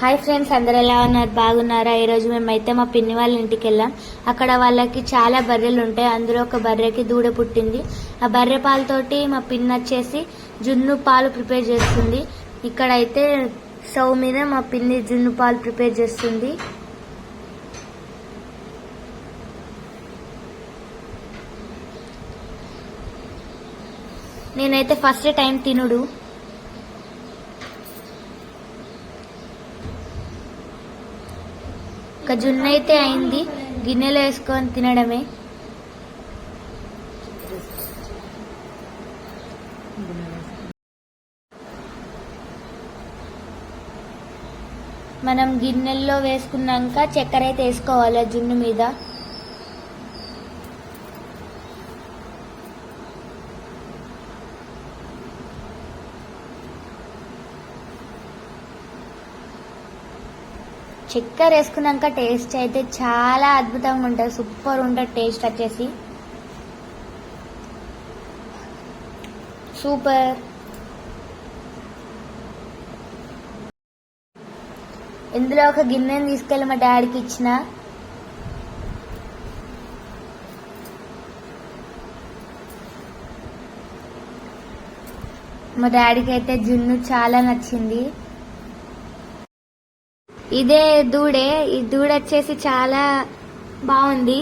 Hi friends, అందరు ఎలా ఉన్నారు? బాగున్నారా? ఈరోజు మేమైతే మా పిన్ని వాళ్ళ ఇంటికి వెళ్ళాం. అక్కడ వాళ్ళకి చాలా బర్రెలు ఉంటాయి. అందులో ఒక బర్రెకి దూడ పుట్టింది. ఆ బర్రె పాలతోటి మా పిన్ని వచ్చేసి జున్ను పాలు ప్రిపేర్ చేస్తుంది. ఇక్కడైతే స్టవ్ మీద మా పిన్ని జున్ను పాలు ప్రిపేర్ చేస్తుంది. నేనైతే ఫస్ట్ టైం తినుడు. ఒక జున్ను అయితే అయింది, గిన్నెలో వేసుకొని తినడమే. మనం గిన్నెల్లో వేసుకున్నాక చక్కెర అయితే వేసుకోవాలి జున్ను మీద. చక్కెర వేసుకున్నాక టేస్ట్ అయితే చాలా అద్భుతంగా ఉంటుంది, సూపర్ ఉంటుంది టేస్ట్ వచ్చేసి. సూపర్. ఇందులో ఒక గిన్నెని తీసుకెళ్ళి మా డాడీకి ఇచ్చిన. మా డాడీకి అయితే జున్ను చాలా నచ్చింది. ఇదే దూడే. ఈ దూడ వచ్చేసి చాలా బాగుంది.